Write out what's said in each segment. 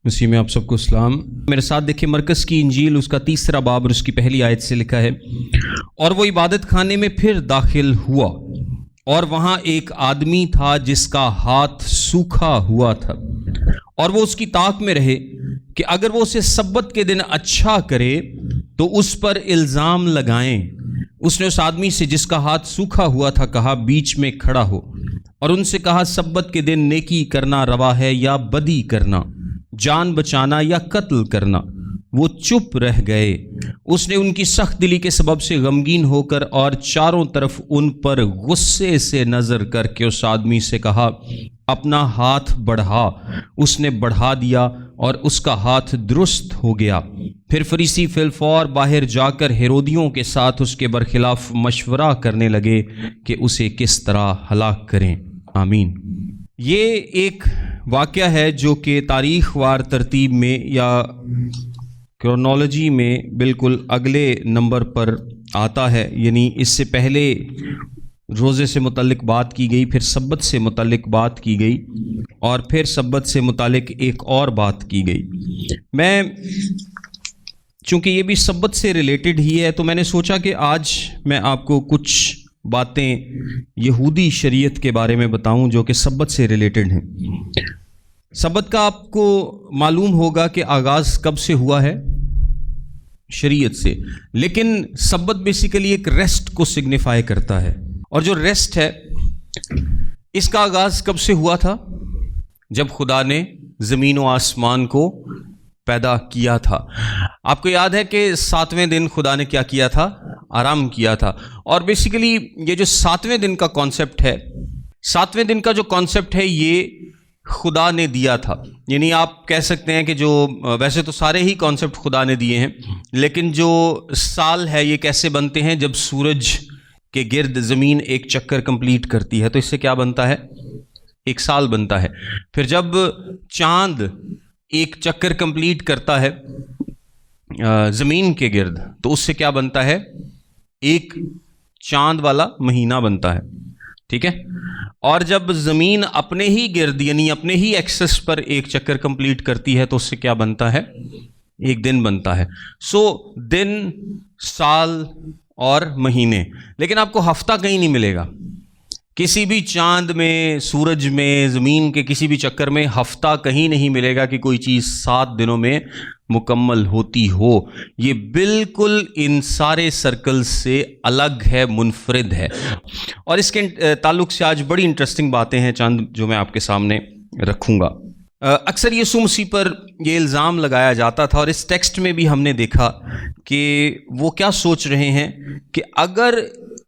مسیح میں آپ سب کو اسلام۔ میرے ساتھ دیکھیں مرکز کی انجیل اس کا 3 باب اور اس کی پہلی آیت سے لکھا ہے، اور وہ عبادت خانے میں پھر داخل ہوا اور وہاں ایک آدمی تھا جس کا ہاتھ سوکھا ہوا تھا، اور وہ اس کی طاق میں رہے کہ اگر وہ اسے سبت کے دن اچھا کرے تو اس پر الزام لگائیں۔ اس نے اس آدمی سے جس کا ہاتھ سوکھا ہوا تھا کہا، بیچ میں کھڑا ہو، اور ان سے کہا، سبت کے دن نیکی کرنا روا ہے یا بدی کرنا، جان بچانا یا قتل کرنا؟ وہ چپ رہ گئے۔ اس نے ان کی سخت دلی کے سبب سے غمگین ہو کر اور چاروں طرف ان پر غصے سے نظر کر کے اس آدمی سے کہا، اپنا ہاتھ بڑھا۔ اس نے بڑھا دیا اور اس کا ہاتھ درست ہو گیا۔ پھر فریسی فی الفور باہر جا کر ہیرودیوں کے ساتھ اس کے برخلاف مشورہ کرنے لگے کہ اسے کس طرح ہلاک کریں۔ آمین۔ یہ ایک واقعہ ہے جو کہ تاریخ وار ترتیب میں یا کرونالوجی میں بالکل اگلے نمبر پر آتا ہے، یعنی اس سے پہلے روزے سے متعلق بات کی گئی، پھر سبت سے متعلق بات کی گئی، اور پھر سبت سے متعلق ایک اور بات کی گئی۔ میں چونکہ یہ بھی سبت سے ریلیٹڈ ہی ہے تو میں نے سوچا کہ آج میں آپ کو کچھ باتیں یہودی شریعت کے بارے میں بتاؤں جو کہ سبت سے ریلیٹڈ ہیں۔ سبت کا آپ کو معلوم ہوگا کہ آغاز کب سے ہوا ہے؟ شریعت سے، لیکن سبت بیسیکلی ایک ریسٹ کو سگنیفائی کرتا ہے، اور جو ریسٹ ہے اس کا آغاز کب سے ہوا تھا؟ جب خدا نے زمین و آسمان کو پیدا کیا تھا۔ آپ کو یاد ہے کہ 7ویں دن خدا نے کیا کیا تھا؟ آرام کیا تھا۔ اور بیسیکلی یہ جو 7ویں دن کا کانسیپٹ ہے، 7ویں دن کا جو کانسیپٹ ہے یہ خدا نے دیا تھا۔ یعنی آپ کہہ سکتے ہیں کہ جو ویسے تو سارے ہی کانسیپٹ خدا نے دیے ہیں، لیکن جو سال ہے یہ کیسے بنتے ہیں؟ جب سورج کے گرد زمین ایک چکر کمپلیٹ کرتی ہے تو اس سے کیا بنتا ہے؟ ایک سال بنتا ہے۔ پھر جب چاند ایک چکر کمپلیٹ کرتا ہے زمین کے گرد تو اس سے کیا بنتا ہے؟ ایک چاند والا مہینہ بنتا ہے، ٹھیک ہے؟ اور جب زمین اپنے ہی گرد یعنی اپنے ہی ایکسس پر ایک چکر کمپلیٹ کرتی ہے تو اس سے کیا بنتا ہے؟ ایک دن بنتا ہے۔ سو دن، سال اور مہینے، لیکن آپ کو ہفتہ کہیں نہیں ملے گا۔ کسی بھی چاند میں، سورج میں، زمین کے کسی بھی چکر میں ہفتہ کہیں نہیں ملے گا کہ کوئی چیز 7 دنوں میں مکمل ہوتی ہو۔ یہ بالکل ان سارے سرکل سے الگ ہے، منفرد ہے۔ اور اس کے تعلق سے آج بڑی انٹرسٹنگ باتیں ہیں چند جو میں آپ کے سامنے رکھوں گا۔ اکثر یسوع مسیح پر یہ الزام لگایا جاتا تھا، اور اس ٹیکسٹ میں بھی ہم نے دیکھا کہ وہ کیا سوچ رہے ہیں کہ اگر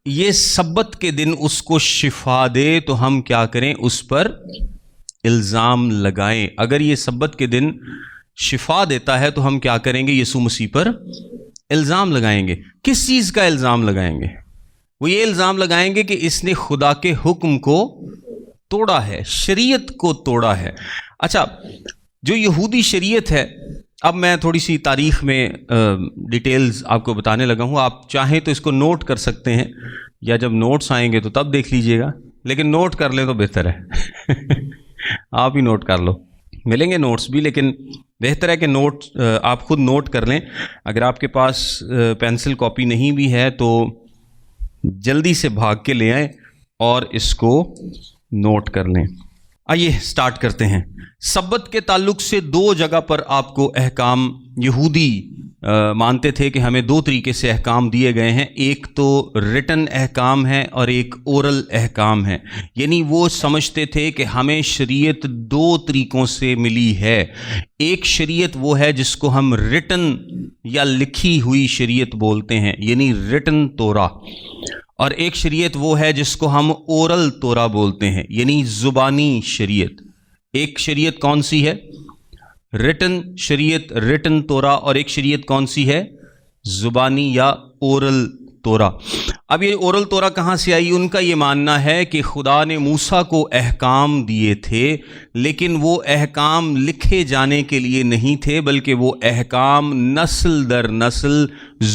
یہ سبت کے دن اس کو شفا دے تو ہم کیا کریں؟ اس پر الزام لگائیں۔ اگر یہ سبت کے دن شفا دیتا ہے تو ہم کیا کریں گے؟ یسوع مسیح پر الزام لگائیں گے۔ کس چیز کا الزام لگائیں گے؟ وہ یہ الزام لگائیں گے کہ اس نے خدا کے حکم کو توڑا ہے، شریعت کو توڑا ہے۔ اچھا، جو یہودی شریعت ہے، اب میں تھوڑی سی تاریخ میں ڈیٹیلز آپ کو بتانے لگا ہوں۔ آپ چاہیں تو اس کو نوٹ کر سکتے ہیں، یا جب نوٹس آئیں گے تو تب دیکھ لیجئے گا، لیکن نوٹ کر لیں تو بہتر ہے۔ آپ ہی نوٹ کر لو، ملیں گے نوٹس بھی، لیکن بہتر ہے کہ نوٹ آپ خود نوٹ کر لیں۔ اگر آپ کے پاس پینسل کاپی نہیں بھی ہے تو جلدی سے بھاگ کے لے آئیں اور اس کو نوٹ کر لیں۔ آئیے سٹارٹ کرتے ہیں۔ سبت کے تعلق سے 2 جگہ پر آپ کو احکام یہودی مانتے تھے کہ ہمیں 2 طریقے سے احکام دیے گئے ہیں۔ ایک تو ریٹن احکام ہے اور ایک اورل احکام ہے، یعنی وہ سمجھتے تھے کہ ہمیں شریعت 2 طریقوں سے ملی ہے۔ ایک شریعت وہ ہے جس کو ہم ریٹن یا لکھی ہوئی شریعت بولتے ہیں، یعنی ریٹن تورا، اور ایک شریعت وہ ہے جس کو ہم اورل تورا بولتے ہیں، یعنی زبانی شریعت۔ ایک شریعت کون سی ہے؟ ریٹن شریعت، ریٹن تورا، اور ایک شریعت کون سی ہے؟ زبانی یا اورل تورا۔ اب یہ اورل تورا کہاں سے آئی؟ ان کا یہ ماننا ہے کہ خدا نے موسیٰ کو احکام دیے تھے، لیکن وہ احکام لکھے جانے کے لیے نہیں تھے، بلکہ وہ احکام نسل در نسل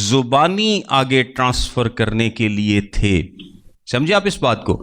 زبانی آگے ٹرانسفر کرنے کے لیے تھے۔ سمجھے آپ اس بات کو؟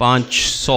500।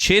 6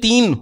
3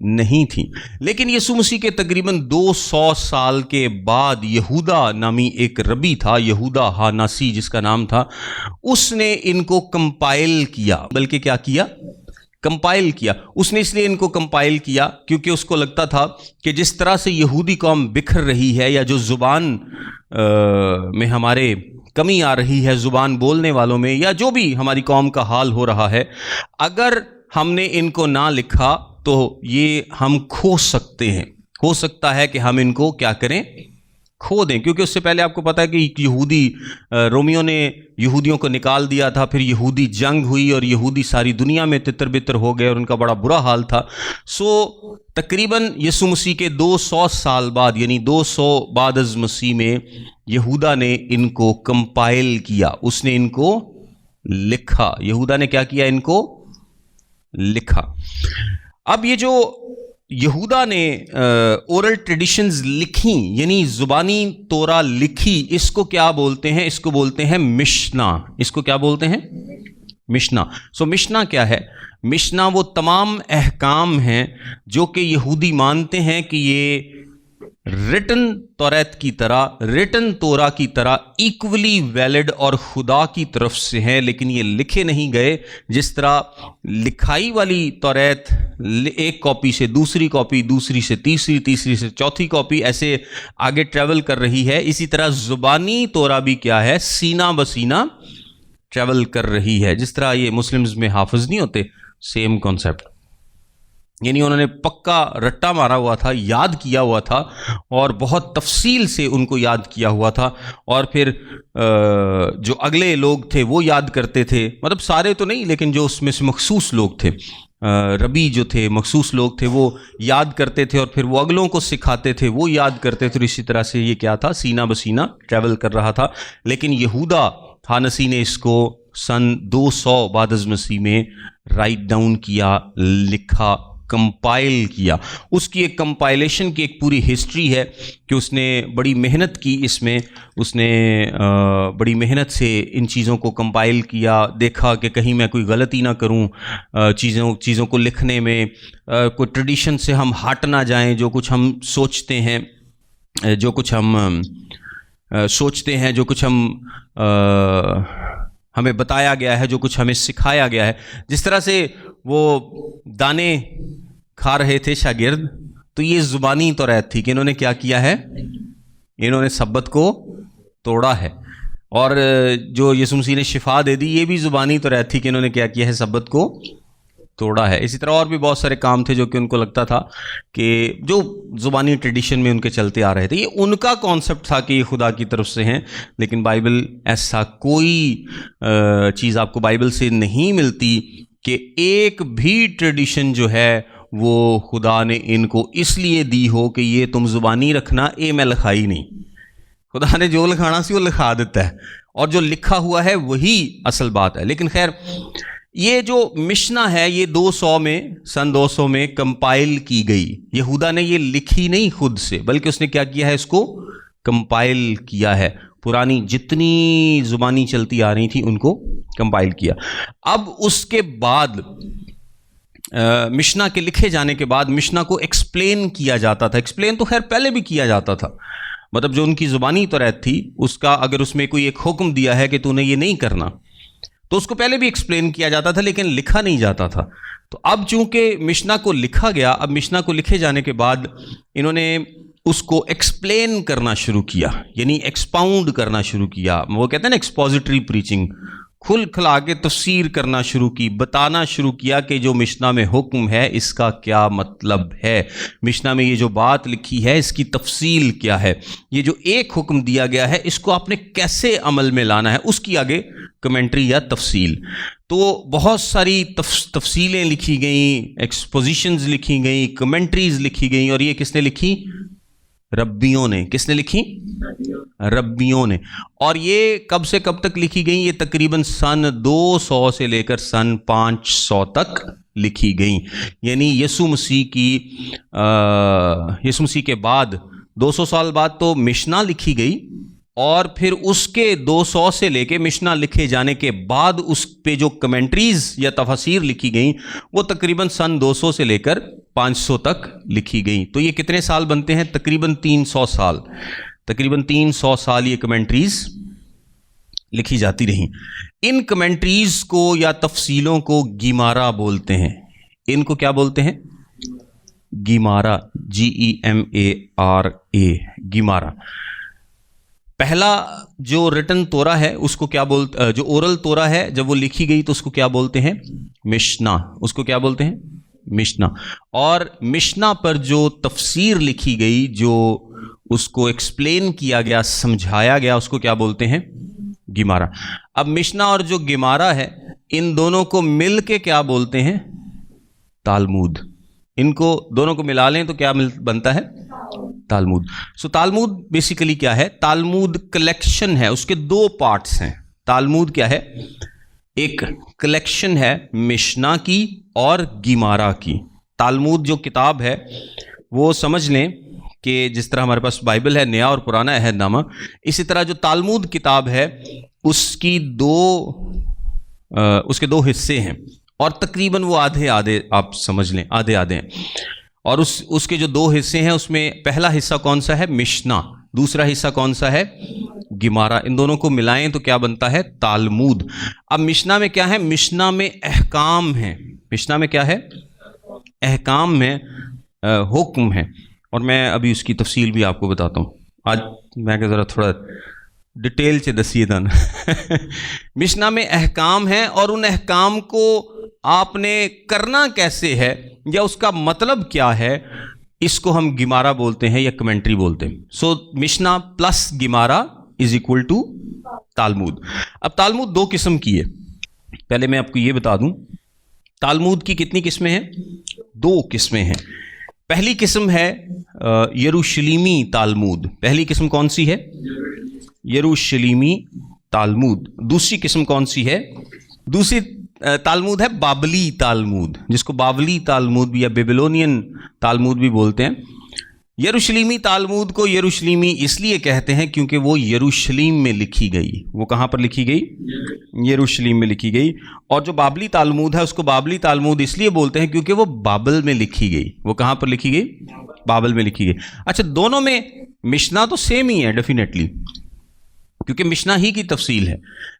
نہیں تھیں. لیکن یسوع مسیح کے تقریباً 200 سال کے بعد یہودا نامی ایک ربی تھا, یہودا ہاناسی جس کا نام تھا, اس نے ان کو کمپائل کیا. بلکہ کیا کیا؟ کمپائل کیا. اس نے اس لیے ان کو کمپائل کیا کیونکہ اس کو لگتا تھا کہ جس طرح سے یہودی قوم بکھر رہی ہے, یا جو زبان میں ہمارے کمی آ رہی ہے, زبان بولنے والوں میں, یا جو بھی ہماری قوم کا حال ہو رہا ہے, اگر ہم نے ان کو نہ لکھا تو یہ ہم کھو سکتے ہیں. ہو سکتا ہے کہ ہم ان کو کیا کریں؟ کھو دیں. کیونکہ اس سے پہلے آپ کو پتا ہے کہ یہودی رومیوں نے یہودیوں کو نکال دیا تھا, پھر یہودی جنگ ہوئی اور یہودی ساری دنیا میں تتر بتر ہو گئے اور ان کا بڑا برا حال تھا. سو تقریباً یسوع مسیح کے 200 سال بعد, یعنی 200 بعد از مسیح میں, یہودا نے ان کو کمپائل کیا. اس نے ان کو لکھا. یہودا نے کیا کیا؟ ان کو لکھا. اب یہ جو یہودا نے اورل ٹریڈیشنز لکھیں, یعنی زبانی تورا لکھی, اس کو کیا بولتے ہیں؟ اس کو بولتے ہیں مشنا. اس کو کیا بولتے ہیں؟ مشنا. سو مشنا کیا ہے؟ مشنا وہ تمام احکام ہیں جو کہ یہودی مانتے ہیں کہ یہ ریٹن توریت کی طرح, ریٹن تورا کی طرح ایکولی ویلڈ اور خدا کی طرف سے ہیں, لیکن یہ لکھے نہیں گئے. جس طرح لکھائی والی توریت ایک کاپی سے دوسری کاپی, دوسری سے تیسری, تیسری سے چوتھی کاپی, ایسے آگے ٹریول کر رہی ہے, اسی طرح زبانی تورا بھی کیا ہے؟ سینہ بسینہ ٹریول کر رہی ہے. جس طرح یہ مسلمز میں حافظ نہیں ہوتے, سیم کانسیپٹ. یعنی انہوں نے پکا رٹا مارا ہوا تھا, یاد کیا ہوا تھا, اور بہت تفصیل سے ان کو یاد کیا ہوا تھا, اور پھر جو اگلے لوگ تھے وہ یاد کرتے تھے. مطلب سارے تو نہیں, لیکن جو اس میں سے مخصوص لوگ تھے, ربی جو تھے, مخصوص لوگ تھے, وہ یاد کرتے تھے اور پھر وہ اگلوں کو سکھاتے تھے, وہ یاد کرتے تھے. اسی طرح سے یہ کیا تھا؟ سینہ بسینہ ٹریول کر رہا تھا. لیکن یہودا ہانسی نے اس کو سن 200 بعد از مسیح میں رائٹ ڈاؤن کیا, لکھا, کمپائل کیا. اس کی ایک کمپائلیشن کی ایک پوری ہسٹری ہے کہ اس نے بڑی محنت کی. اس میں اس نے بڑی محنت سے ان چیزوں کو کمپائل کیا, دیکھا کہ کہیں میں کوئی غلطی نہ کروں چیزوں کو لکھنے میں, کوئی ٹریڈیشن سے ہم ہٹ نہ جائیں. جو کچھ ہم سوچتے ہیں, جو کچھ ہم سوچتے ہیں, جو کچھ ہمیں بتایا گیا ہے, جو کچھ ہمیں سکھایا گیا ہے. جس طرح سے وہ دانے کھا رہے تھے شاگرد, تو یہ زبانی توریت تھی کہ انہوں نے کیا کیا ہے؟ انہوں نے سبت کو توڑا ہے. اور جو یسوع مسیح نے شفا دے دی, یہ بھی زبانی توریت تھی کہ انہوں نے کیا کیا ہے؟ سبت کو توڑا ہے. اسی طرح اور بھی بہت سارے کام تھے جو کہ ان کو لگتا تھا کہ جو زبانی ٹریڈیشن میں ان کے چلتے آ رہے تھے. یہ ان کا کانسیپٹ تھا کہ یہ خدا کی طرف سے ہیں. لیکن بائبل ایسا کوئی چیز آپ کو بائبل سے نہیں ملتی کہ ایک بھی ٹریڈیشن جو ہے وہ خدا نے ان کو اس لیے دی ہو کہ یہ تم زبانی رکھنا, میں لکھائی نہیں. خدا نے جو لکھانا سی وہ لکھا دیتا ہے, اور جو لکھا ہوا ہے وہی اصل بات ہے. لیکن خیر, یہ جو مشنا ہے یہ 200 میں, سن 200 میں کمپائل کی گئی. یہودا نے یہ لکھی نہیں خود سے, بلکہ اس نے کیا کیا ہے؟ اس کو کمپائل کیا ہے. پرانی جتنی زبانی چلتی آ رہی تھی ان کو کمپائل کیا. اب اس کے بعد مشنا کے لکھے جانے کے بعد مشنا کو ایکسپلین کیا جاتا تھا. ایکسپلین تو خیر پہلے بھی کیا جاتا تھا, مطلب جو ان کی زبانی توریت تھی اس کا اگر اس میں کوئی ایک حکم دیا ہے کہ تو نے یہ نہیں کرنا, تو اس کو پہلے بھی ایکسپلین کیا جاتا تھا, لیکن لکھا نہیں جاتا تھا. تو اب چونکہ مشنا کو لکھا گیا, اب مشنا کو لکھے جانے کے بعد انہوں نے اس کو ایکسپلین کرنا شروع کیا, یعنی ایکسپاؤنڈ کرنا شروع کیا. وہ کہتے ہیں نا ایکسپوزیٹری پریچنگ, کھل کھلا کے تفسیر کرنا شروع کی, بتانا شروع کیا کہ جو مشنا میں حکم ہے اس کا کیا مطلب ہے, مشنا میں یہ جو بات لکھی ہے اس کی تفصیل کیا ہے, یہ جو ایک حکم دیا گیا ہے اس کو آپ نے کیسے عمل میں لانا ہے, اس کی آگے کمنٹری یا تفصیل. تو بہت ساری تفصیلیں لکھی گئیں, ایکسپوزیشنز لکھی گئیں, کمنٹریز لکھی گئیں, اور یہ کس نے لکھی؟ ربیوں نے. کس نے لکھی؟ ربیوں نے. اور یہ کب سے کب تک لکھی گئیں؟ یہ تقریباً سن 200 سے لے کر سن 500 تک لکھی گئیں. یعنی یسوع مسیح کے بعد 200 سال بعد تو مشنا لکھی گئی, اور پھر اس کے 200 سے لے کے مشنا لکھے جانے کے بعد اس پہ جو کمنٹریز یا تفاسیر لکھی گئیں وہ تقریباً سن 200 سے لے کر 500 تک لکھی گئیں. تو یہ کتنے سال بنتے ہیں؟ تقریباً 300 سال. تقریباً 300 سال یہ کمنٹریز لکھی جاتی رہیں. ان کمنٹریز کو یا تفصیلوں کو گیمارا بولتے ہیں. ان کو کیا بولتے ہیں؟ گیمارا. GEMARA. گیمارا. پہلا جو ریٹن تورا ہے اس کو کیا بولتے، جو اورل تورا ہے جب وہ لکھی گئی تو اس کو کیا بولتے ہیں؟ مشنا. اس کو کیا بولتے ہیں؟ مشنا. اور مشنا پر جو تفسیر لکھی گئی، جو اس کو ایکسپلین کیا گیا، سمجھایا گیا، اس کو کیا بولتے ہیں؟ گیمارا. اب مشنا اور جو گیمارا ہے ان دونوں کو مل کے کیا بولتے ہیں؟ تالمود. ان کو دونوں کو ملا لیں تو کیا بنتا ہے؟ تالمود. سو تالمود بیسیکلی کیا ہے؟ تالمود کلیکشن ہے. اس کے 2 پارٹس ہیں. تالمود کیا ہے؟ ایک کلیکشن ہے مشنا کی اور گیمارا کی. تالمود جو کتاب ہے وہ سمجھ لیں کہ جس طرح ہمارے پاس بائبل ہے، نیا اور پرانا عہد نامہ، اسی طرح جو تالمود کتاب ہے اس کے 2 حصے ہیں اور تقریباً وہ آدھے آپ سمجھ لیں آدھے ہیں. اور اس کے جو 2 حصے ہیں اس میں پہلا حصہ کون سا ہے؟ مشنا. دوسرا حصہ کون سا ہے؟ گیمارا. ان دونوں کو ملائیں تو کیا بنتا ہے؟ تالمود. اب مشنا میں کیا ہے؟ مشنا میں احکام ہیں. مشنا میں کیا ہے؟ احکام میں حکم ہے. اور میں ابھی اس کی تفصیل بھی آپ کو بتاتا ہوں. آج میں کہ ذرا تھوڑا ڈیٹیل سے دسیے تھا نا. مشنا میں احکام ہیں اور ان احکام کو آپ نے کرنا کیسے ہے یا اس کا مطلب کیا ہے، اس کو ہم گیمارا بولتے ہیں یا کمنٹری بولتے ہیں. سو مشنا پلس گیمارا از اکول ٹو تالمود. اب تالمود 2 قسم کی ہے. پہلے میں آپ کو یہ بتا دوں تالمود کی کتنی قسمیں ہیں؟ 2 قسمیں ہیں. پہلی قسم ہے یروشلیمی تالمود. پہلی قسم کون سی ہے؟ یروشلیمی تالمود. دوسری قسم کون سی ہے؟ دوسری تالمود ہے بابلی تالمود، جس کو بابلی تالمود بھی یا بیبلونین تالمود بھی بولتے ہیں. یروشلیمی تالمود کو یروشلیمی اس لیے کہتے ہیں کیونکہ وہ یروشلیم میں لکھی گئی. وہ کہاں پر لکھی گئی؟ یروشلیم میں لکھی گئی. اور جو بابلی تالمود ہے اس کو بابلی تالمود اس لیے بولتے ہیں کیونکہ وہ بابل میں لکھی گئی. وہ کہاں پر لکھی گئی؟ بابل میں لکھی گئی. اچھا، دونوں میں مشنا تو سیم ہی ہے ڈیفینیٹلی، کیونکہ مشنا ہی کی تفصیل ہے.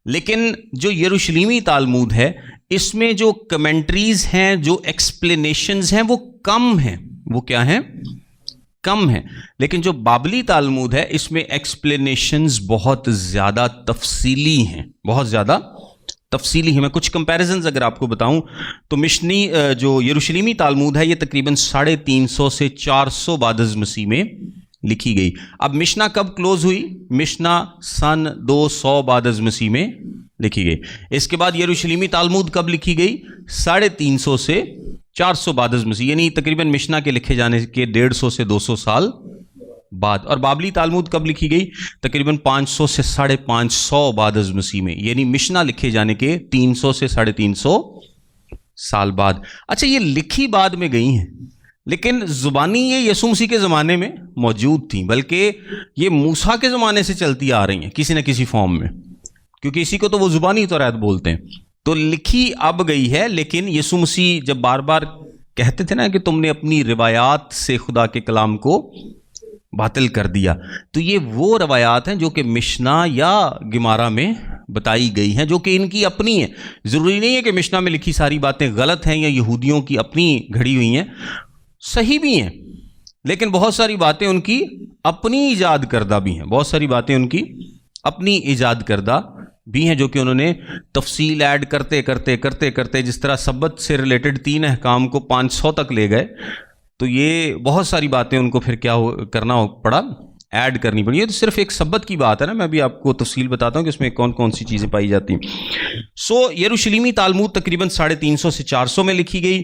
لیکن جو یروشلیمی تالمود ہے اس میں جو کمنٹریز ہیں، جو ایکسپلینیشنز ہیں وہ کم ہیں. وہ کیا ہیں؟ کم ہیں. لیکن جو بابلی تالمود ہے اس میں ایکسپلینیشنز بہت زیادہ تفصیلی ہیں، بہت زیادہ تفصیلی ہیں. میں کچھ کمپیریزنز اگر آپ کو بتاؤں تو مشنی جو یروشلیمی تالمود ہے یہ تقریباً 350 سے 400 بعد از مسیح میں لکھی گئی. اب مشنا کب کلوز ہوئی؟ مشنا سن 200 بعد از مسیح میں لکھی گئی. اس کے بعد یروشلیمی تالمود کب لکھی گئی؟ 350 سے 400 بعد از مسیح، یعنی تقریباً مشنا کے لکھے جانے کے 150 سے 200 سال بعد. اور بابلی تالمود کب لکھی گئی؟ تقریباً 500 سے 550 بعد از مسیح میں، یعنی مشنا لکھے جانے کے 300 سے 350 سال بعد. اچھا، یہ لکھی بعد میں گئی ہیں لیکن زبانی یہ یسوع مسیح کے زمانے میں موجود تھیں، بلکہ یہ موسیٰ کے زمانے سے چلتی آ رہی ہیں کسی نہ کسی فارم میں، کیونکہ اسی کو تو وہ زبانی تورات بولتے ہیں. تو لکھی اب گئی ہے، لیکن یسوع مسیح جب بار بار کہتے تھے نا کہ تم نے اپنی روایات سے خدا کے کلام کو باطل کر دیا، تو یہ وہ روایات ہیں جو کہ مشنا یا گیمارا میں بتائی گئی ہیں، جو کہ ان کی اپنی ہیں. ضروری نہیں ہے کہ مشنا میں لکھی ساری باتیں غلط ہیں یا یہودیوں کی اپنی گھڑی ہوئی ہیں، صحیح بھی ہیں، لیکن بہت ساری باتیں ان کی اپنی ایجاد کردہ بھی ہیں. بہت ساری باتیں ان کی اپنی ایجاد کردہ بھی ہیں جو کہ انہوں نے تفصیل ایڈ کرتے کرتے کرتے کرتے، جس طرح سبت سے ریلیٹڈ 3 احکام کو 500 تک لے گئے، تو یہ بہت ساری باتیں ان کو پھر کیا کرنا پڑا؟ ایڈ کرنی پڑی. یہ تو صرف ایک سبت کی بات ہے نا، میں بھی آپ کو تفصیل بتاتا ہوں کہ اس میں کون کون سی چیزیں پائی جاتی ہیں. سو یروشلیمی تالمود تقریباً 350 سے 400 میں لکھی گئی.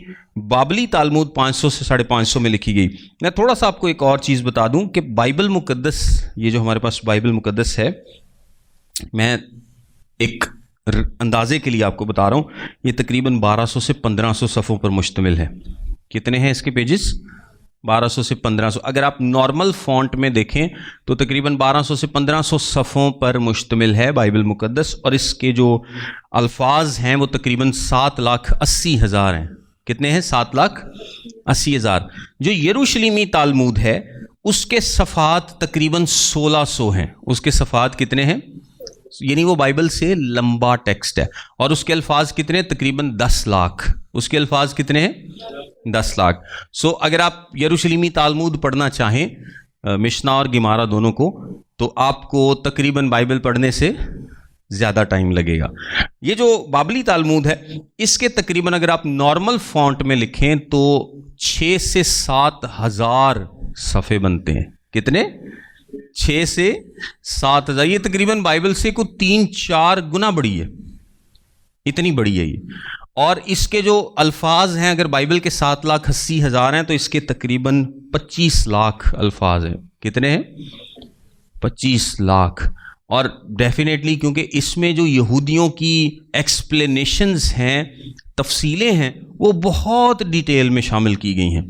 بابلی تالمود 500 سے 550 میں لکھی گئی. میں تھوڑا سا آپ کو ایک اور چیز بتا دوں کہ بائبل مقدس، یہ جو ہمارے پاس بائبل مقدس ہے، میں ایک اندازے کے لیے آپ کو بتا رہا ہوں، یہ تقریباً 1200 سے 1500 صفحوں پر مشتمل ہے. کتنے ہیں اس کے پیجز؟ 1200 سے 1500. اگر آپ نارمل فونٹ میں دیکھیں تو تقریباً 1200 سے 1500 صفحوں پر مشتمل ہے بائبل مقدس, اور اس کے جو الفاظ ہیں وہ تقریباً 7,80,000 ہیں. کتنے ہیں؟ 7,80,000. جو یروشلیمی تالمود ہے اس کے صفحات تقریباً 1600 ہیں. اس کے صفحات کتنے ہیں؟ یعنی وہ بائبل سے لمبا ٹیکسٹ ہے, اور اس کے الفاظ کتنے؟ تقریباً 10 لاکھ. اس کے الفاظ کتنے ہیں؟ 10 لاکھ. سو اگر آپ یروشلیمی تالمود پڑھنا چاہیں, مشنا اور گیمارا دونوں کو, تو آپ کو تقریباً بائبل پڑھنے سے زیادہ ٹائم لگے گا. یہ جو بابلی تالمود ہے اس کے تقریباً اگر آپ نارمل فونٹ میں لکھیں تو 6 سے 7 ہزار صفحے بنتے ہیں. کتنے؟ 6 سے 7 ہزار. یہ تقریباً بائبل سے کوئی 3-4 گنا بڑی ہے, اتنی بڑی ہے یہ. اور اس کے جو الفاظ ہیں اگر بائبل کے 7,80,000 ہیں تو اس کے تقریباً 25 لاکھ الفاظ ہیں. کتنے ہیں؟ 25 لاکھ. اور ڈیفینیٹلی کیونکہ اس میں جو یہودیوں کی ایکسپلینیشنز ہیں, تفصیلیں ہیں, وہ بہت ڈیٹیل میں شامل کی گئی ہیں.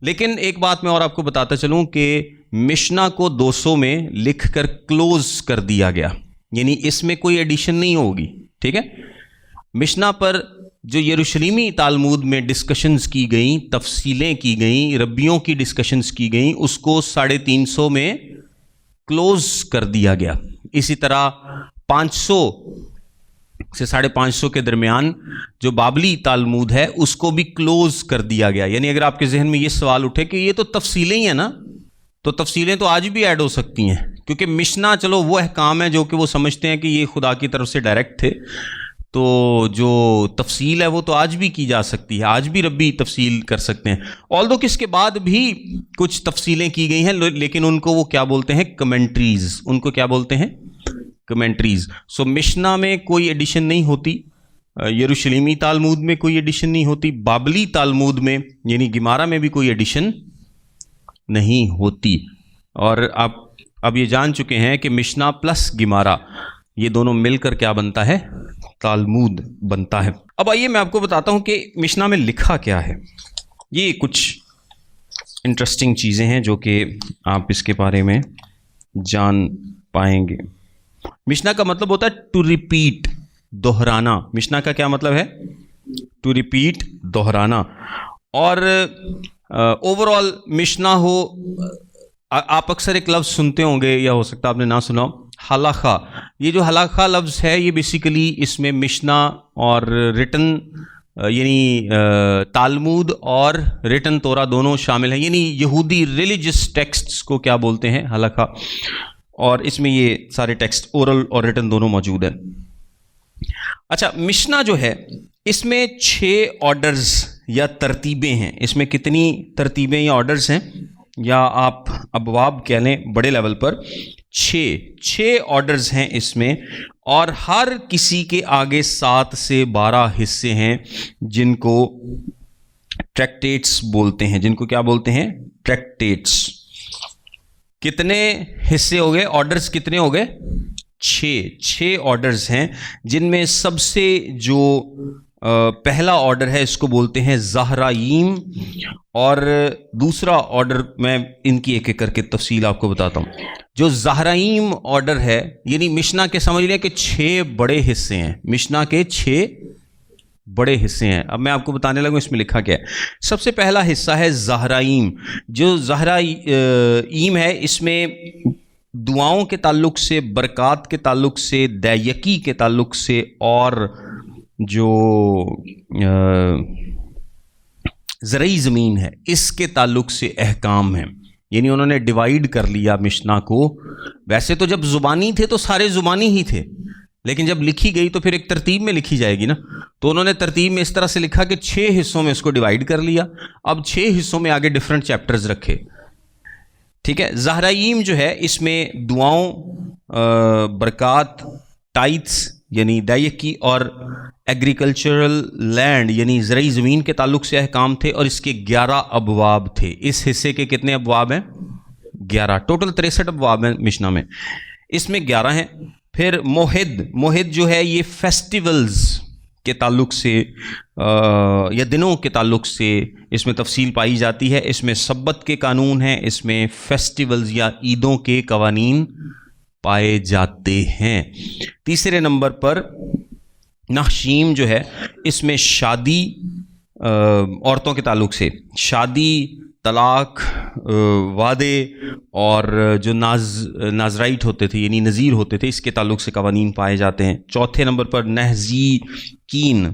لیکن ایک بات میں اور آپ کو بتاتا چلوں کہ مشنا کو 200 میں لکھ کر کلوز کر دیا گیا, یعنی اس میں کوئی ایڈیشن نہیں ہوگی. ٹھیک ہے. مشنا پر جو یروشلیمی تالمود میں ڈسکشنز کی گئیں, تفصیلیں کی گئیں, ربیوں کی ڈسکشنز کی گئیں, اس کو 350 میں کلوز کر دیا گیا. اسی طرح 500 سے 550 کے درمیان جو بابلی تالمود ہے اس کو بھی کلوز کر دیا گیا. یعنی اگر آپ کے ذہن میں یہ سوال اٹھے کہ یہ تو تفصیلیں ہی ہیں نا, تو تفصیلیں تو آج بھی ایڈ ہو سکتی ہیں, کیونکہ مشنا چلو وہ احکام ہے جو کہ وہ سمجھتے ہیں کہ یہ خدا کی طرف سے ڈائریکٹ تھے, تو جو تفصیل ہے وہ تو آج بھی کی جا سکتی ہے, آج بھی ربی تفصیل کر سکتے ہیں. آلدو کہ اس کے بعد بھی کچھ تفصیلیں کی گئی ہیں, لیکن ان کو وہ کیا بولتے ہیں؟ کمنٹریز. ان کو کیا بولتے ہیں؟ کمنٹریز. سو مشنا میں کوئی ایڈیشن نہیں ہوتی, یروشلیمی تالمود میں کوئی ایڈیشن نہیں ہوتی, بابلی تالمود میں یعنی گیمارا میں بھی کوئی ایڈیشن نہیں ہوتی. اور آپ اب یہ جان چکے ہیں کہ مشنا پلس گیمارا یہ دونوں مل کر کیا بنتا ہے؟ تالمود بنتا ہے. اب آئیے میں آپ کو بتاتا ہوں کہ مشنا میں لکھا کیا ہے. یہ کچھ انٹرسٹنگ چیزیں ہیں جو کہ آپ اس کے بارے میں جان پائیں گے. مشنا کا مطلب ہوتا ہے ٹو ریپیٹ, دہرانا. مشنا کا کیا مطلب ہے؟ ٹو ریپیٹ, دہرانا. اور اوور آل مشنا ہو, آپ اکثر ایک لفظ سنتے ہوں گے یا ہو سکتا ہے آپ نے نہ سنا, ہلاخا. یہ جو ہلاخا لفظ ہے یہ بیسیکلی اس میں مشنا اور ریٹن یعنی تالمود اور ریٹن تورا دونوں شامل ہیں. یعنی یہودی ریلیجس ٹیکسٹس کو کیا بولتے ہیں؟ ہلاخا. اور اس میں یہ سارے ٹیکسٹ اورل اور ریٹن دونوں موجود ہیں. اچھا, مشنا جو ہے اس میں 6 آرڈرز یا ترتیبیں ہیں. اس میں کتنی ترتیبیں یا آرڈرز ہیں, یا آپ ابواب کہہ لیں بڑے لیول پر, 6 آرڈرز ہیں اس میں, اور ہر کسی کے آگے 7 سے 12 حصے ہیں جن کو ٹریکٹیٹس بولتے ہیں. جن کو کیا بولتے ہیں؟ ٹریکٹیٹس. کتنے حصے ہو گئے؟ آرڈرز کتنے ہو گئے؟ 6 آرڈرز ہیں, جن میں سب سے جو پہلا آرڈر ہے اس کو بولتے ہیں زہرائیم, اور دوسرا آرڈر میں ان کی ایک ایک کر کے تفصیل آپ کو بتاتا ہوں. جو زہرائیم آرڈر ہے یعنی مشنا کے سمجھ لیں کہ 6 بڑے حصے ہیں. مشنا کے 6 بڑے حصے ہیں. اب میں آپ کو بتانے لگوں اس میں لکھا کیا ہے. سب سے پہلا حصہ ہے زہرائیم. جو زہرائیم ہے اس میں دعاؤں کے تعلق سے, برکات کے تعلق سے, دیکی کے تعلق سے, اور جو زرعی زمین ہے اس کے تعلق سے احکام ہیں. یعنی انہوں نے ڈیوائیڈ کر لیا مشنا کو. ویسے تو جب زبانی تھے تو سارے زبانی ہی تھے, لیکن جب لکھی گئی تو پھر ایک ترتیب میں لکھی جائے گی نا, تو انہوں نے ترتیب میں اس طرح سے لکھا کہ 6 حصوں میں اس کو ڈیوائیڈ کر لیا. اب 6 حصوں میں آگے ڈفرنٹ چیپٹرز رکھے. ٹھیک ہے. زہرائیم جو ہے اس میں دعاؤں, برکات, ٹائتس یعنی دیکی, اور ایگریکلچرل لینڈ یعنی زرعی زمین کے تعلق سے احکام تھے, اور اس کے 11 ابواب تھے. اس حصے کے کتنے ابواب ہیں؟ 11. ٹوٹل 63 ابواب ہیں مشنا میں, اس میں 11 ہیں. پھر موحد جو ہے یہ کے تعلق سے یا دنوں کے تعلق سے اس میں تفصیل پائی جاتی ہے. اس میں سبت کے قانون ہیں, اس میں فیسٹیولز یا عیدوں کے قوانین پائے جاتے ہیں. تیسرے نمبر پر نخشیم جو ہے, اس میں شادی عورتوں کے تعلق سے شادی, طلاق, وعدے اور جو ناظرائٹ ہوتے تھے یعنی نذیر ہوتے تھے, اس کے تعلق سے قوانین پائے جاتے ہیں. چوتھے نمبر پر نہزیکین,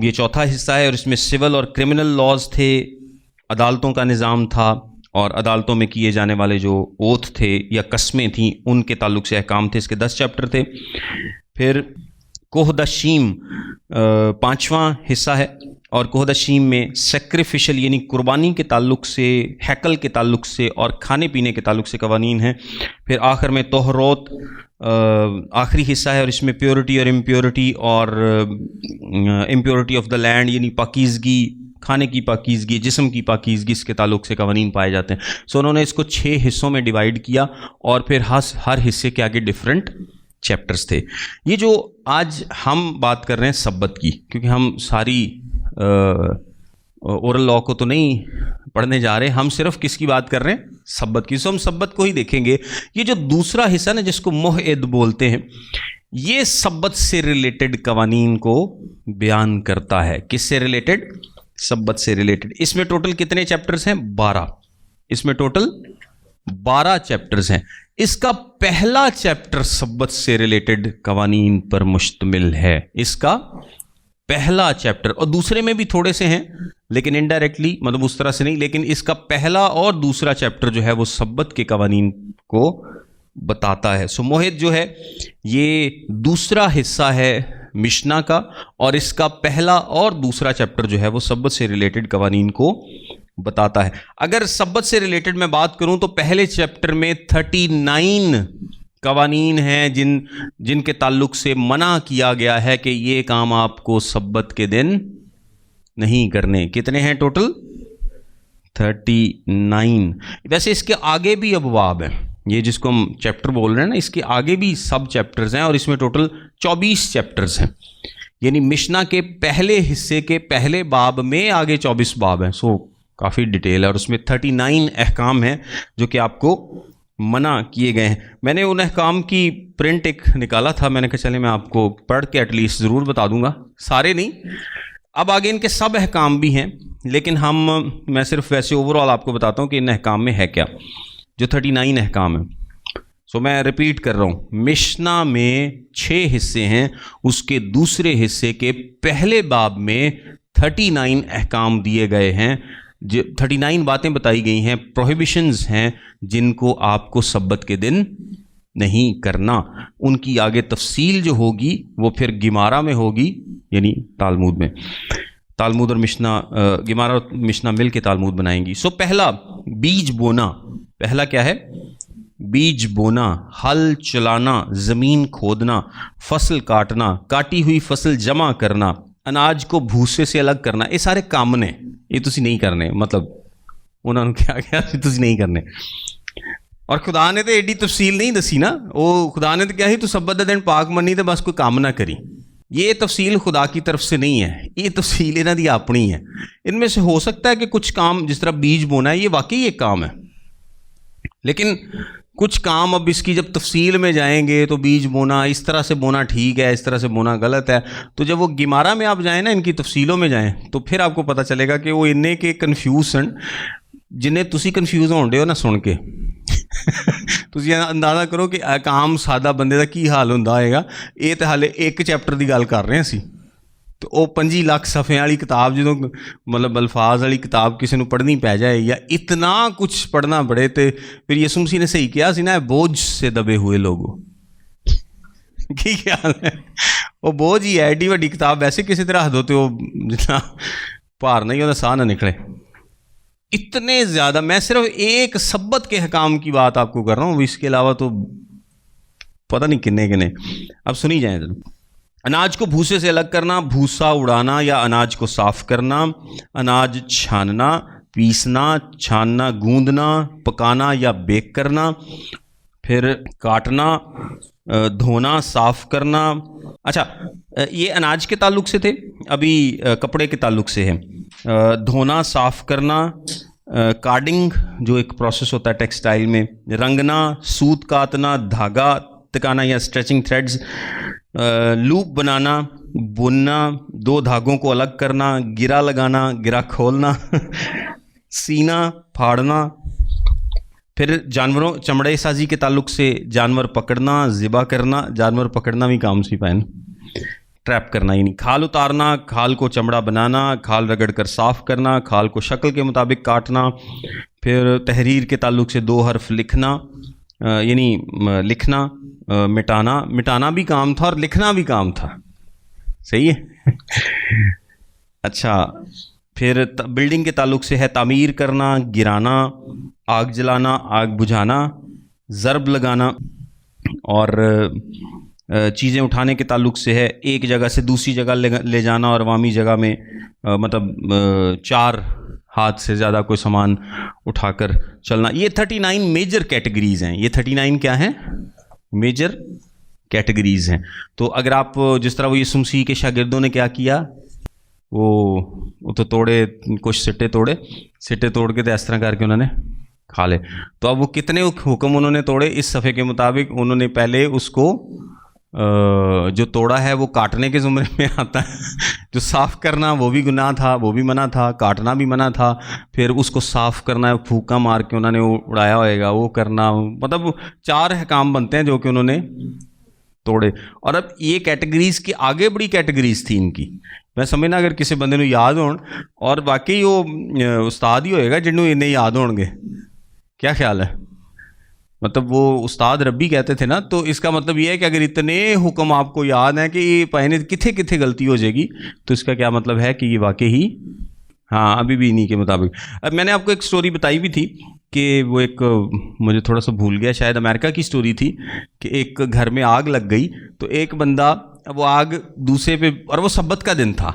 یہ چوتھا حصہ ہے اور اس میں سول اور کرمنل لاز تھے, عدالتوں کا نظام تھا اور عدالتوں میں کیے جانے والے جو اوتھ تھے یا قسمیں تھیں ان کے تعلق سے احکام تھے. اس کے 10 چیپٹر تھے. پھر کوہدشیم پانچواں حصہ ہے اور کوہدشیم میں سیکریفیشل یعنی قربانی کے تعلق سے, ہیکل کے تعلق سے اور کھانے پینے کے تعلق سے قوانین ہیں. پھر آخر میں توہروت آخری حصہ ہے اور اس میں پیورٹی اور امپیورٹی اور امپیورٹی آف دا لینڈ یعنی پاکیزگی, کھانے کی پاکیزگی, جسم کی پاکیزگی, اس کے تعلق سے قوانین پائے جاتے ہیں. سو انہوں نے اس کو 6 حصوں میں ڈیوائیڈ کیا اور پھر ہر حصے کے آگے ڈفرینٹ چیپٹرز تھے. یہ جو آج ہم بات کر رہے ہیں سبت کی, کیونکہ ہم ساری اورل لاء کو تو نہیں پڑھنے جا رہے, ہم صرف کس کی بات کر رہے ہیں, سبت کی. سو ہم سبت کو ہی دیکھیں گے. یہ جو دوسرا حصہ نا جس کو موعد بولتے ہیں, یہ سبت سے ریلیٹڈ قوانین کو بیان کرتا ہے. کس سے ریلیٹڈ؟ سبت سے ریلیٹڈ. اس میں ٹوٹل کتنے چیپٹرز ہیں؟ 12. اس میں ٹوٹل 12 چیپٹرز ہیں. اس کا پہلا چیپٹر سبت سے ریلیٹڈ قوانین پر مشتمل ہے. اس کا پہلا چیپٹر, اور دوسرے میں بھی تھوڑے سے ہیں لیکن انڈائریکٹلی, مطلب اس طرح سے نہیں, لیکن اس کا پہلا اور دوسرا چیپٹر جو ہے وہ سبت کے قوانین کو بتاتا ہے. سو موعد جو ہے یہ دوسرا حصہ ہے مشنا کا, اور اس کا پہلا اور دوسرا چیپٹر جو ہے وہ سبت سے ریلیٹڈ قوانین کو بتاتا ہے. اگر سبت سے ریلیٹڈ میں بات کروں تو پہلے چیپٹر میں 39 قوانین ہیں جن کے تعلق سے منع کیا گیا ہے کہ یہ کام آپ کو سبت کے دن نہیں کرنے. کتنے ہیں ٹوٹل؟ 39. ویسے اس کے آگے بھی ابواب ہیں, یہ جس کو ہم چیپٹر بول رہے ہیں نا, اس کے آگے بھی سب چیپٹرز ہیں اور اس میں ٹوٹل 24 چیپٹرز ہیں. یعنی مشنا کے پہلے حصے کے پہلے باب میں آگے 24 باب ہیں. سو کافی ڈیٹیل ہے اور اس میں 39 احکام ہیں جو کہ آپ کو منع کیے گئے ہیں. میں نے ان احکام کی پرنٹ ایک نکالا تھا, میں نے کہا چلے میں آپ کو پڑھ کے ایٹ لیسٹ ضرور بتا دوں گا, سارے نہیں. اب آگے ان کے سب احکام بھی ہیں لیکن میں صرف ویسے اوور آل آپ کو بتاتا ہوں کہ ان احکام میں ہے کیا, جو 39 احکام ہیں. سو میں ریپیٹ کر رہا ہوں, مشنا میں 6 حصے ہیں, اس کے دوسرے حصے کے پہلے باب میں 39 احکام دیے گئے ہیں, 39 باتیں بتائی گئی ہیں, پروہیبیشنز ہیں جن کو آپ کو سبت کے دن نہیں کرنا. ان کی آگے تفصیل جو ہوگی وہ پھر گیمارا میں ہوگی, یعنی تالمود میں. تالمود اور مشنا, گیمارا اور مشنا مل کے تالمود بنائیں گی. سو پہلا بیج بونا. پہلا کیا ہے؟ بیج بونا, ہل چلانا, زمین کھودنا, فصل کاٹنا, کاٹی ہوئی فصل جمع کرنا, اناج کو بھوسے سے الگ کرنا. یہ سارے کام نے, یہ تسی نہیں کرنے, مطلب انہوں نے کیا کیا تسی نہیں کرنے. اور خدا نے تو ایڈی تفصیل نہیں دسی نا, وہ خدا نے تو کیا ہی تو سبت دا دن پاک منی تو بس کوئی کام نہ کری. یہ تفصیل خدا کی طرف سے نہیں ہے, یہ تفصیل انہاں دی اپنی ہے. ان میں سے ہو سکتا ہے کہ کچھ کام جس طرح بیج بونا ہے یہ واقعی ایک کام ہے, لیکن کچھ کام اب اس کی جب تفصیل میں جائیں گے تو بیج بونا اس طرح سے بونا ٹھیک ہے, اس طرح سے بونا غلط ہے. تو جب وہ گیمارا میں آپ جائیں نا, ان کی تفصیلوں میں جائیں, تو پھر آپ کو پتہ چلے گا کہ وہ انہیں کے کنفیوز ہیں جنہیں تسی کنفیوز ہون ڈے ہو نا سن کے. تسی اندازہ کرو کہ ایک عام سادہ بندے دا کی حال ہوندا ہوئے گا. یہ تو حالے ایک چیپٹر دی گل کر رہے ہیں اسی, تو وہ 25 لاکھ صفحے والی کتاب جدوں مطلب الفاظ والی کتاب کسی نے پڑھنی پی جائے یا اتنا کچھ پڑھنا پڑے, تو پھر یسوع مسیح نے صحیح کیا سی نا, بوجھ سے دبے ہوئے لوگوں. کی خیال ہے؟ وہ بوجھ ہی ہے, ایڈی وڈی کتاب ویسے کسی طرح دو تو جتنا بھار نہیں ہوتا ساہ نہ نکلے. اتنے زیادہ, میں صرف ایک سبت کے حکام کی بات آپ کو کر رہا ہوں, اس کے علاوہ تو پتہ نہیں کنے. اب سنی جائیں ذرا. اناج کو بھوسے سے الگ کرنا, بھوسا اڑانا یا اناج کو صاف کرنا, اناج چھاننا, پیسنا, چھاننا, گوندنا, پکانا یا بیک کرنا. پھر کاٹنا، دھونا، صاف کرنا. اچھا یہ اناج کے تعلق سے تھے، ابھی کپڑے کے تعلق سے ہے. دھونا، صاف کرنا، کارڈنگ جو ایک پروسیس ہوتا ہے ٹیکسٹائل میں، رنگنا، سوت کاتنا، دھاگا ٹکانا یا اسٹریچنگ تھریڈز، لوپ بنانا، بننا، دو دھاگوں کو الگ کرنا، گرا لگانا، گرا کھولنا، سینا، پھاڑنا. پھر جانوروں، چمڑے سازی کے تعلق سے جانور پکڑنا، ذبح کرنا. جانور پکڑنا بھی کام سی پائن، ٹریپ کرنا، یعنی کھال اتارنا، کھال کو چمڑا بنانا، کھال رگڑ کر صاف کرنا، کھال کو شکل کے مطابق کاٹنا. پھر تحریر کے تعلق سے 2 حرف لکھنا، یعنی لکھنا، مٹانا. مٹانا بھی کام تھا اور لکھنا بھی کام تھا. صحیح ہے. اچھا پھر بلڈنگ کے تعلق سے ہے تعمیر کرنا، گرانا، آگ جلانا، آگ بجھانا، ضرب لگانا. اور چیزیں اٹھانے کے تعلق سے ہے ایک جگہ سے دوسری جگہ لے جانا، اور عوامی جگہ میں مطلب 4 ہاتھ سے زیادہ کوئی سامان اٹھا کر چلنا. یہ 39 میجر کیٹیگریز ہیں. یہ 39 کیا ہیں؟ میجر کیٹیگریز ہیں. تو اگر آپ جس طرح وہ یسوع مسیح کے شاگردوں نے کیا کیا، وہ تو توڑے، کچھ سٹے توڑ کے تو اس طرح کر کے انہوں نے کھا لے. تو اب وہ کتنے حکم انہوں نے توڑے اس صفحے کے مطابق؟ انہوں نے پہلے اس کو جو توڑا ہے وہ کاٹنے کے زمرے میں آتا ہے. جو صاف کرنا وہ بھی گناہ تھا، وہ بھی منع تھا. کاٹنا بھی منع تھا. پھر اس کو صاف کرنا، پھوکا مار کے انہوں نے اڑایا ہوئے گا، وہ کرنا. مطلب 4 احکام بنتے ہیں جو کہ انہوں نے توڑے. اور اب یہ کیٹیگریز کی آگے بڑی کیٹیگریز تھی ان کی. میں سمجھنا اگر کسی بندے نو یاد ہون، اور واقعی وہ استاد ہی ہوئے گا جنہوں انہیں یاد ہون گے. کیا خیال ہے؟ مطلب وہ استاد ربی کہتے تھے نا. تو اس کا مطلب یہ ہے کہ اگر اتنے حکم آپ کو یاد ہیں کہ یہ پہنے کتنے غلطی ہو جائے گی، تو اس کا کیا مطلب ہے کہ یہ واقعی ہی ابھی بھی انہی کے مطابق. اب میں نے آپ کو ایک سٹوری بتائی بھی تھی کہ وہ ایک مجھے تھوڑا سا بھول گیا، شاید امریکہ کی سٹوری تھی کہ ایک گھر میں آگ لگ گئی. تو ایک بندہ وہ آگ دوسرے پہ، اور وہ سبت کا دن تھا،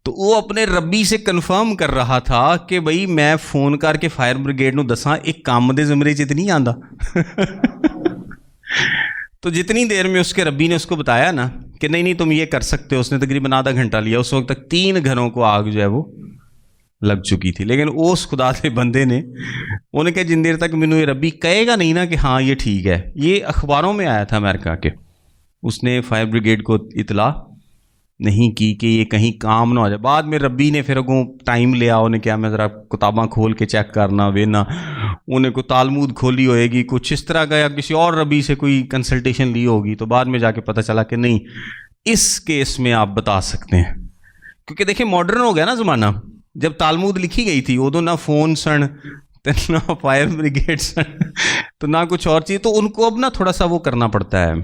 تو وہ اپنے ربی سے کنفرم کر رہا تھا کہ بھئی میں فون کر کے فائر بریگیڈ نو دساں ایک کام دے زمرے چ نہیں آندا. تو جتنی دیر میں اس کے ربی نے اس کو بتایا نا کہ نہیں تم یہ کر سکتے ہو، اس نے تقریباً آدھا گھنٹہ لیا. اس وقت تک 3 گھروں کو آگ جو ہے وہ لگ چکی تھی. لیکن اس خدا کے بندے نے انہوں نے کہا جن دیر تک مینوں یہ ربی کہے گا نہیں نا کہ ہاں یہ ٹھیک ہے. یہ اخباروں میں آیا تھا امریکہ کے. اس نے فائر بریگیڈ کو اطلاع نہیں کی کہ یہ کہیں کام نہ ہو جائے. بعد میں ربی نے پھر اگوں ٹائم لیا، انہیں کیا میں ذرا کتاباں کھول کے چیک کرنا وینا، انہیں کوئی تالمود کھولی ہوئے گی کچھ اس طرح کا، یا کسی اور ربی سے کوئی کنسلٹیشن لی ہوگی. تو بعد میں جا کے پتہ چلا کہ نہیں، اس کیس میں آپ بتا سکتے ہیں. کیونکہ دیکھیں ماڈرن ہو گیا نا زمانہ. جب تالمود لکھی گئی تھی ادو نہ فون سن، نہ فائر بریگیڈ سن، تو نہ کچھ اور چیز. تو ان کو اب نا تھوڑا سا وہ کرنا پڑتا ہے،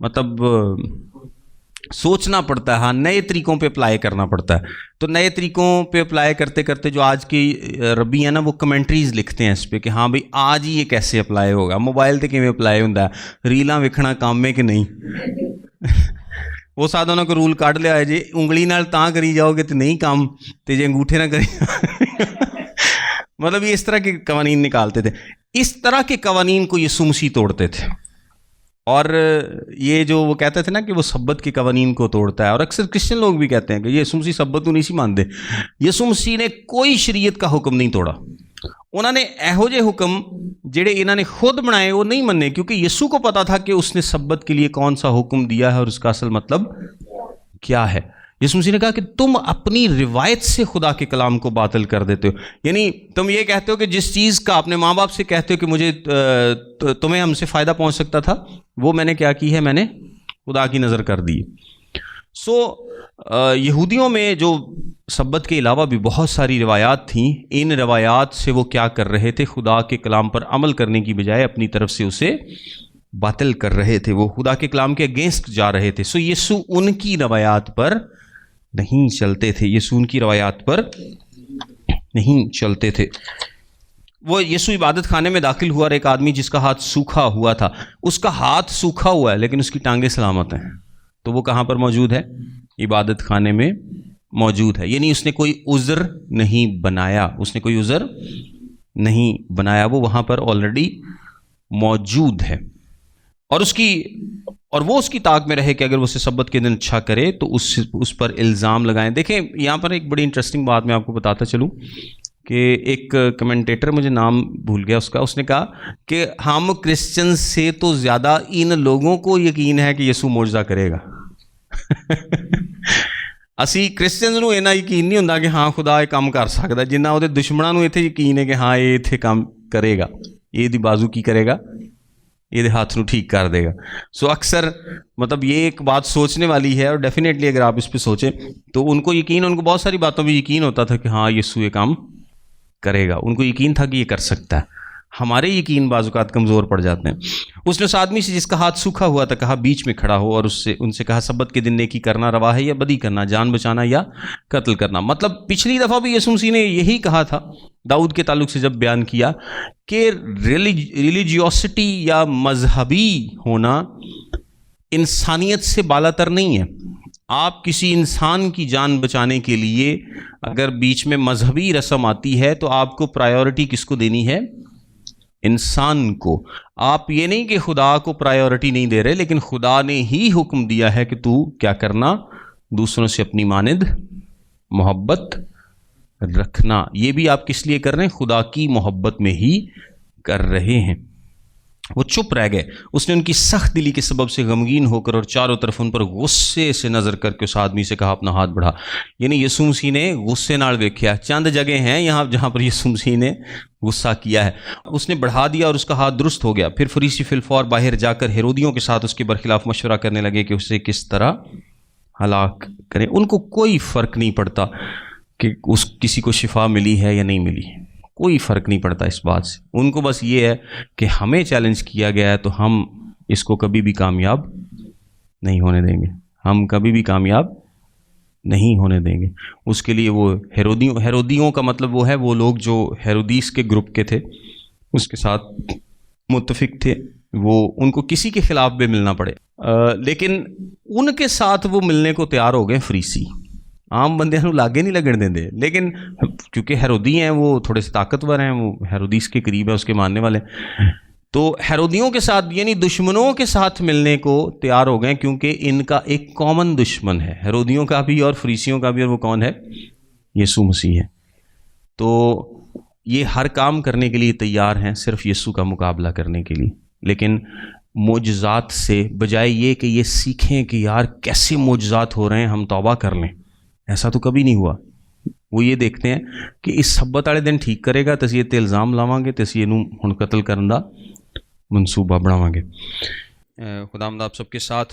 مطلب سوچنا پڑتا ہے. ہاں نئے طریقوں پہ اپلائی کرنا پڑتا ہے. تو نئے طریقوں پہ اپلائی کرتے کرتے جو آج کی ربی ہیں نا وہ کمنٹریز لکھتے ہیں اس پہ کہ ہاں بھئی آج ہی یہ کیسے اپلائی ہوگا، موبائل تے کیویں اپلائی ہوندا ہے، ریلاں ویکھنا کام ہے کہ نہیں. وہ ساتھ انہوں کو رول کاٹ لیا ہے جی انگلی نال تاں کری جاؤ گے تو نہیں کام، تے جی انگوٹھے نہ کری. مطلب یہ اس طرح کے قوانین نکالتے تھے. اس طرح کے قوانین کو یسوع مسیح توڑتے تھے. اور یہ جو وہ کہتے تھے نا کہ وہ سبت کے قوانین کو توڑتا ہے، اور اکثر کرسچن لوگ بھی کہتے ہیں کہ یسوع مسیح سبت کو نہیں سی مانتے. یسوع مسیح نے کوئی شریعت کا حکم نہیں توڑا. انہوں نے ایہو جے حکم جڑے انہوں نے خود بنائے وہ نہیں مننے، کیونکہ یسوع کو پتا تھا کہ اس نے سبت کے لیے کون سا حکم دیا ہے اور اس کا اصل مطلب کیا ہے. یسوع مسیح نے کہا کہ تم اپنی روایت سے خدا کے کلام کو باطل کر دیتے ہو. یعنی تم یہ کہتے ہو کہ جس چیز کا اپنے ماں باپ سے کہتے ہو کہ مجھے تمہیں ہم سے فائدہ پہنچ سکتا تھا، وہ میں نے کیا کی ہے، میں نے خدا کی نظر کر دی. یہودیوں میں جو سبت کے علاوہ بھی بہت ساری روایات تھیں. ان روایات سے وہ کیا کر رہے تھے، خدا کے کلام پر عمل کرنے کی بجائے اپنی طرف سے اسے باطل کر رہے تھے. وہ خدا کے کلام کے اگینسٹ جا رہے تھے. یسوع ان کی روایات پر نہیں چلتے تھے. یسوع ان کی روایات پر نہیں چلتے تھے. وہ یسوع عبادت خانے میں داخل ہوا اور ایک آدمی جس کا ہاتھ سوکھا ہوا تھا، اس کا ہاتھ سوکھا ہوا ہے لیکن اس کی ٹانگیں سلامت ہیں. تو وہ کہاں پر موجود ہے؟ عبادت خانے میں موجود ہے. یعنی اس نے کوئی عذر نہیں بنایا، اس نے کوئی عذر نہیں بنایا, وہ وہاں پر آلریڈی موجود ہے, اور وہ اس کی طاق میں رہے کہ اگر وہ اسے سبت کے دن اچھا کرے تو اس پر الزام لگائیں. دیکھیں یہاں پر ایک بڑی انٹرسٹنگ بات میں آپ کو بتاتا چلوں کہ ایک کمنٹیٹر, مجھے نام بھول گیا اس نے کہا کہ ہم کرسچن سے تو زیادہ ان لوگوں کو یقین ہے کہ یسوع معجزہ کرے گا. اسی کرسچنز نو اینا یقین نہیں ہوندا کہ ہاں خدا یہ کام کر سکتا, جنہ وہ دشمنوں نو اتنے یقین ہے کہ ہاں یہ اتنے کام کرے گا, یہ دی بازو کی کرے گا, یہ ہاتھ نو ٹھیک کر دے گا. سو اکثر مطلب یہ ایک بات سوچنے والی ہے, اور ڈیفینیٹلی اگر آپ اس پہ سوچیں تو ان کو بہت ساری باتوں پہ یقین ہوتا تھا کہ ہاں یسوع یہ کام کرے گا, ان کو یقین تھا کہ یہ کر سکتا ہے. ہمارے یقین بعض اوقات کمزور پڑ جاتے ہیں. اس نے اس آدمی سے جس کا ہاتھ سوکھا ہوا تھا کہا بیچ میں کھڑا ہو, اور ان سے کہا سبت کے دن نیکی کرنا روا ہے یا بدی کرنا, جان بچانا یا قتل کرنا. مطلب پچھلی دفعہ بھی یسوع مسیح نے یہی کہا تھا داؤد کے تعلق سے جب بیان کیا کہ ریلیجیوسٹی یا مذہبی ہونا انسانیت سے بالاتر نہیں ہے. آپ کسی انسان کی جان بچانے کے لیے اگر بیچ میں مذہبی رسم آتی ہے تو آپ کو پرائیورٹی کس کو دینی ہے؟ انسان کو. آپ یہ نہیں کہ خدا کو پرائیورٹی نہیں دے رہے, لیکن خدا نے ہی حکم دیا ہے کہ تو کیا کرنا, دوسروں سے اپنی مانند محبت رکھنا. یہ بھی آپ کس لیے کر رہے ہیں؟ خدا کی محبت میں ہی کر رہے ہیں. وہ چپ رہ گئے. اس نے ان کی سخت دلی کے سبب سے غمگین ہو کر اور چاروں طرف ان پر غصے سے نظر کر کے اس آدمی سے کہا اپنا ہاتھ بڑھا. یعنی یسوع مسیح نے غصے نال دیکھا. چند جگہ ہیں یہاں جہاں پر یسوع مسیح نے غصہ کیا ہے. اس نے بڑھا دیا اور اس کا ہاتھ درست ہو گیا. پھر فریسی فی الفور باہر جا کر ہیرودیوں کے ساتھ اس کے برخلاف مشورہ کرنے لگے کہ اسے کس طرح ہلاک کریں. ان کو کوئی فرق نہیں پڑتا کہ کسی کو شفا ملی ہے یا نہیں ملی, کوئی فرق نہیں پڑتا اس بات سے. ان کو بس یہ ہے کہ ہمیں چیلنج کیا گیا ہے تو ہم اس کو کبھی بھی کامیاب نہیں ہونے دیں گے, ہم کبھی بھی کامیاب نہیں ہونے دیں گے. اس کے لیے وہ ہیرودیوں کا مطلب وہ ہے وہ لوگ جو ہیرودیس کے گروپ کے تھے, اس کے ساتھ متفق تھے, وہ ان کو کسی کے خلاف بھی ملنا پڑے. لیکن ان کے ساتھ وہ ملنے کو تیار ہو گئے فریسی. عام بندے نوں لاگے نہیں لگن دیں دے, لیکن کیونکہ ہیرودی ہیں وہ تھوڑے سے طاقتور ہیں, وہ ہیرودیس کے قریب ہے, اس کے ماننے والے, تو ہیرودیوں کے ساتھ یعنی دشمنوں کے ساتھ ملنے کو تیار ہو گئے, کیونکہ ان کا ایک کامن دشمن ہے, ہیرودیوں کا بھی اور فریسیوں کا بھی, اور وہ کون ہے؟ یسوع مسیح ہے. تو یہ ہر کام کرنے کے لیے تیار ہیں صرف یسوع کا مقابلہ کرنے کے لیے. لیکن معجزات سے بجائے یہ کہ یہ سیکھیں کہ یار کیسے معجزات ہو رہے ہیں, ہم توبہ کر لیں, ایسا تو کبھی نہیں ہوا. وہ یہ دیکھتے ہیں کہ اس سبت والے دن ٹھیک کرے گا, تسی تے الزام لاواں گے, تسی اینوں ہن قتل کرن دا منصوبہ بناواں گے. خداوند آپ سب کے ساتھ